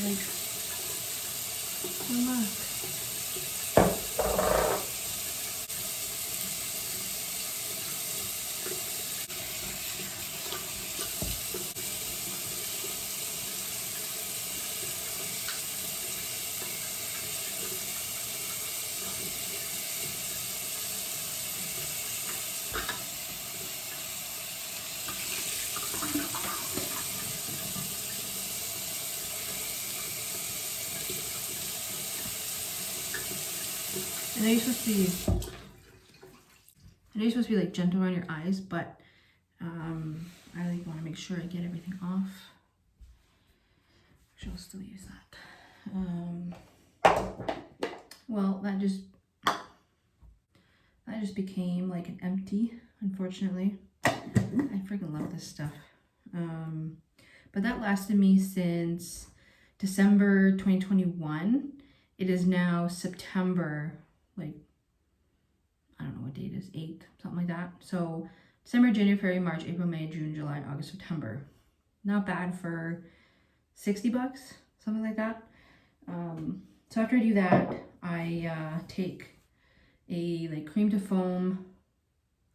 like, oh look. I know you're supposed to be like gentle around your eyes, but I like want to make sure I get everything off. Actually, I'll still use that. Well, that just became like an empty, unfortunately. I freaking love this stuff. But that lasted me since December 2021. It is now September, like, I don't know what date it is, 8th, something like that. So December, January, February, March, April, May, June, July, August, September. Not bad for 60 bucks, something like that. So after I do that, I take a like cream to foam,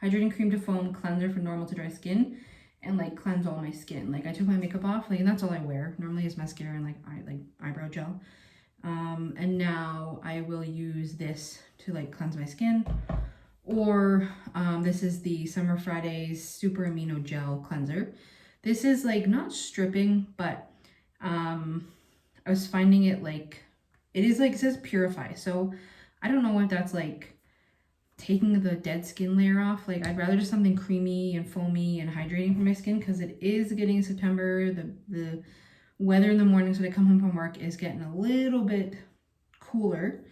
hydrating cream to foam cleanser for normal to dry skin, and like cleanse all my skin. Like I took my makeup off, like, and that's all I wear normally is mascara and like eyebrow gel. And now I will use this to like cleanse my skin, or this is the Summer Fridays Super Amino Gel Cleanser. This is like not stripping, but I was finding it like, it is like, it says purify, so I don't know if that's like taking the dead skin layer off. Like I'd rather just something creamy and foamy and hydrating for my skin, because it is getting September. The weather in the mornings when I come home from work is getting a little bit cooler.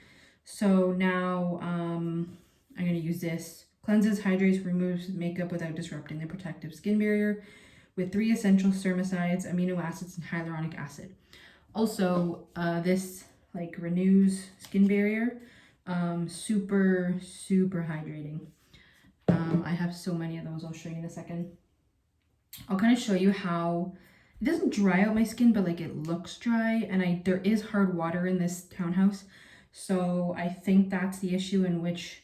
So now I'm going to use this. Cleanses, hydrates, removes makeup without disrupting the protective skin barrier with 3 essential spermicides, amino acids, and hyaluronic acid. Also, this like renews skin barrier. Super hydrating. I have so many of those. I'll show you in a second. I'll kind of show you how it doesn't dry out my skin, but like it looks dry, and there is hard water in this townhouse, so I think that's the issue, in which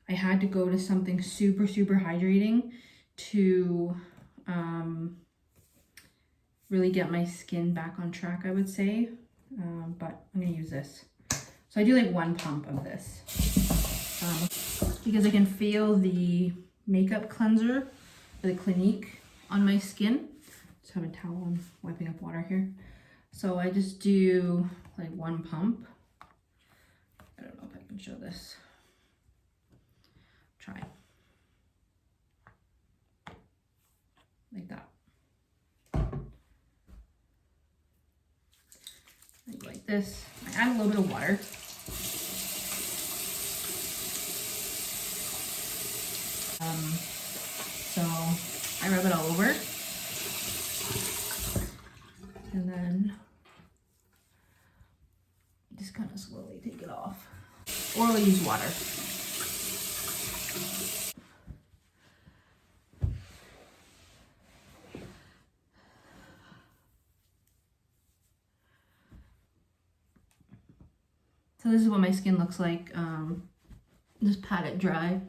I had to go to something super hydrating to really get my skin back on track, I would say. But I'm gonna use this. So I do like 1 pump of this because I can feel the makeup cleanser, the Clinique, on my skin. Just have a towel, I'm wiping up water here. So I just do like 1 pump. I don't know if I can show this. Try. Like that. Like this. I add a little bit of water. So I rub it all over. And then just kind of slowly take it off. Or I'll use water. So this is what my skin looks like. Just pat it dry.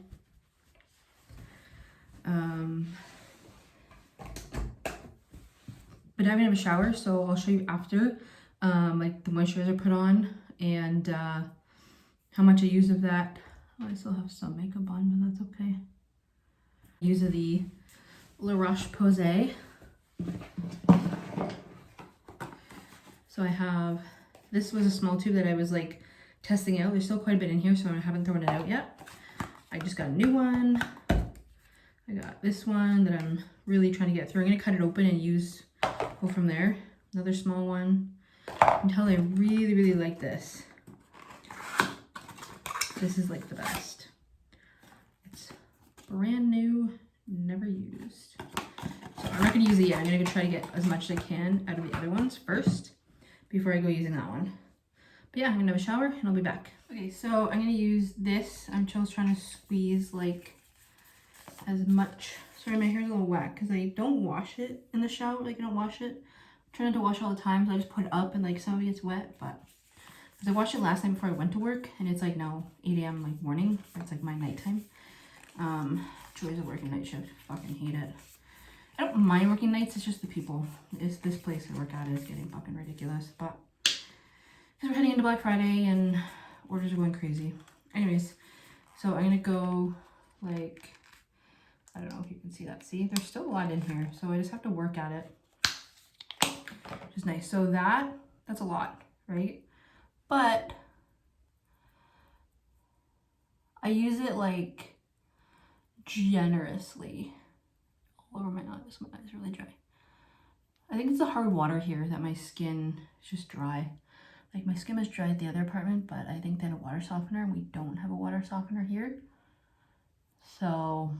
But now I'm gonna have a shower, so I'll show you after, like the moisturizer put on and how much I use of that. Oh, I still have some makeup on, but that's okay. Use of the roche posay. So I have, this was a small tube that I was like testing out. There's still quite a bit in here, so I haven't thrown it out yet. I just got a new one. I got this one that I'm really trying to get through. I'm gonna cut it open and go from there. Another small one. Until I really like this. This is like the best. It's brand new, never used. So I'm not gonna use it yet. I'm gonna try to get as much as I can out of the other ones first before I go using that one. But yeah, I'm gonna have a shower and I'll be back. Okay, so I'm gonna use this. I'm just trying to squeeze like as much. Sorry, my hair's a little wet because I don't wash it in the shower. Like I don't wash it. try not to wash all the time, so I just put it up and like some of it gets wet, but because I washed it last night before I went to work, and it's like now 8 a.m. like morning. It's like my nighttime. Joys of working night shift. Fucking hate it. I don't mind working nights. It's just the people. It's this place I work at is getting fucking ridiculous. But because we're heading into Black Friday and orders are going crazy. Anyways, so I'm gonna go like, I don't know if you can see that. See, there's still a lot in here, so I just have to work at it, which is nice. So that's a lot, right? But I use it like generously all over my eyes. My eyes are really dry. I think it's the hard water here that my skin is just dry. Like my skin was dry at the other apartment, but I think they had a water softener and we don't have a water softener here. So,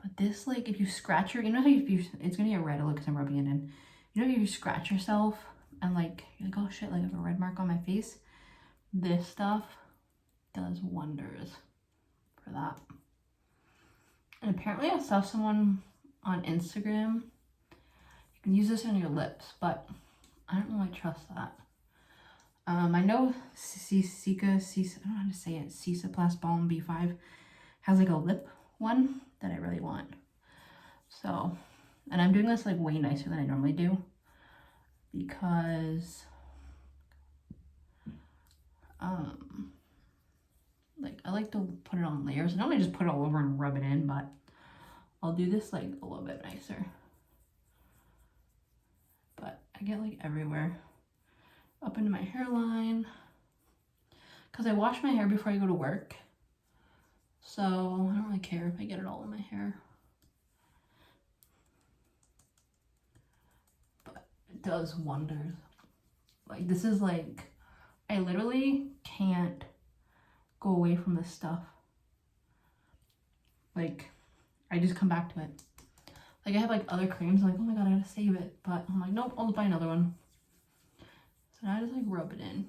but this, like, if you scratch your, you know how it's gonna get red because I'm rubbing it in. You know, if you scratch yourself and like, you're like, oh shit, like I have a red mark on my face. This stuff does wonders for that. And apparently I saw someone on Instagram, you can use this on your lips, but I don't really trust that. I know I don't know how to say it, Cicaplast Baume B5 has like a lip one that I really want. So, and I'm doing this like way nicer than I normally do because like I like to put it on layers. I normally just put it all over and rub it in, but I'll do this like a little bit nicer. But I get like everywhere, up into my hairline, because I wash my hair before I go to work, so I don't really care if I get it all in my hair. But it does wonders. Like this is like, I literally can't go away from this stuff. Like I just come back to it. Like I have like other creams, I'm like, oh my god, I gotta save it, but I'm like, nope, I'll buy another one. So now I just like rub it in,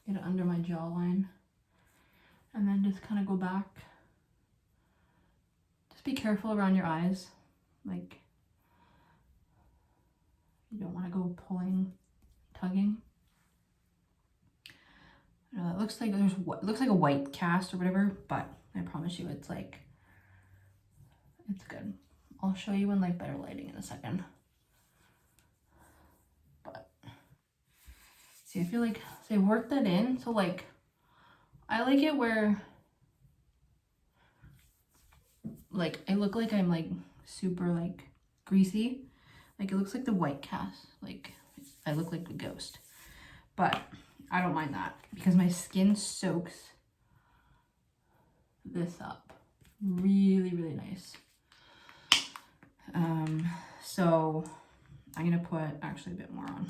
get it under my jawline, and then just kind of go back. Just be careful around your eyes. Like you don't want to go pulling, tugging. It looks like it looks like a white cast or whatever, but I promise you it's like, it's good. I'll show you in like better lighting in a second. But see, I feel like, so I worked that in. So like, I like it where like I look like I'm like super like greasy. Like it looks like the white cast. Like I look like a ghost. But I don't mind that because my skin soaks this up really, really nice. So I'm gonna put actually a bit more on,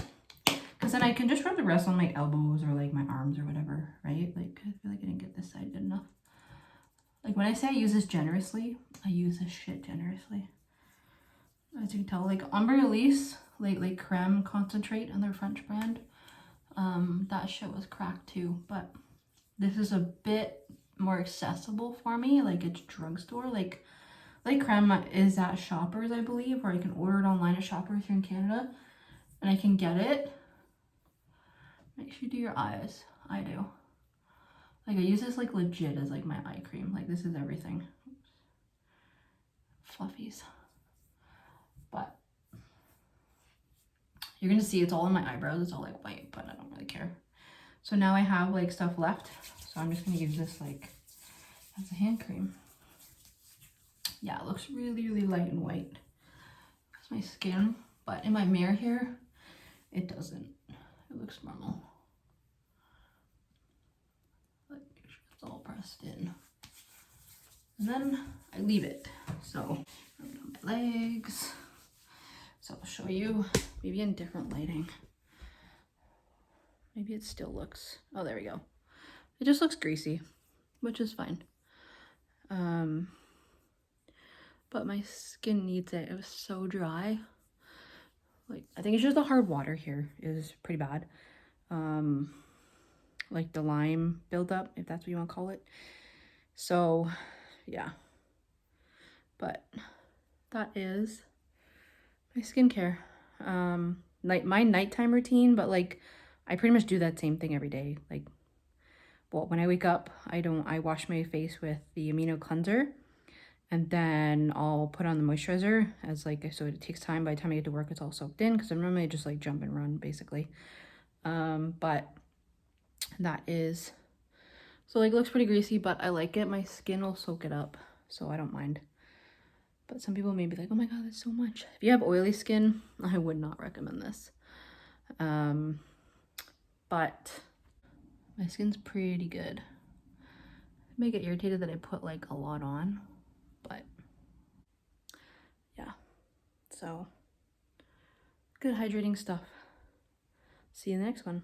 because then I can just rub the rest on my elbows or like my arms or whatever, right? Like I feel like I didn't get this side good enough. Like when I say I use this generously, I use this shit generously. As you can tell, like Ombre Elise, like creme concentrate on their French brand, that shit was cracked too, but this is a bit more accessible for me. Like it's drugstore, like creme is at Shoppers, I believe, or I can order it online at Shoppers here in Canada, and I can get it. Make sure you do your eyes. I do. Like I use this like legit as like my eye cream. Like this is everything. Fluffies. But you're gonna see it's all in my eyebrows. It's all like white, but I don't really care. So now I have like stuff left, so I'm just gonna use this like as a hand cream. Yeah, it looks really, really light and white. That's my skin, but in my mirror here, it doesn't. It looks normal. Like it's all pressed in. And then I leave it. So rub it on my legs. So I'll show you maybe in different lighting. Maybe it still looks, oh, there we go. It just looks greasy, which is fine. But my skin needs it. It was so dry. Like, I think it's just the hard water here is pretty bad. Like the lime buildup, if that's what you want to call it. So, yeah. But that is my skincare. my nighttime routine, but like I pretty much do that same thing every day. Like, well, when I wake up, I wash my face with the amino cleanser, and then I'll put on the moisturizer as like, so it takes time. By the time I get to work, it's all soaked in because I'm normally just like jump and run basically. But that is, so like it looks pretty greasy, but I like it. My skin will soak it up, so I don't mind. But some people may be like, oh my god, that's so much. If you have oily skin, I would not recommend this. But my skin's pretty good. I may get irritated that I put like a lot on, but yeah. So good hydrating stuff. See you in the next one.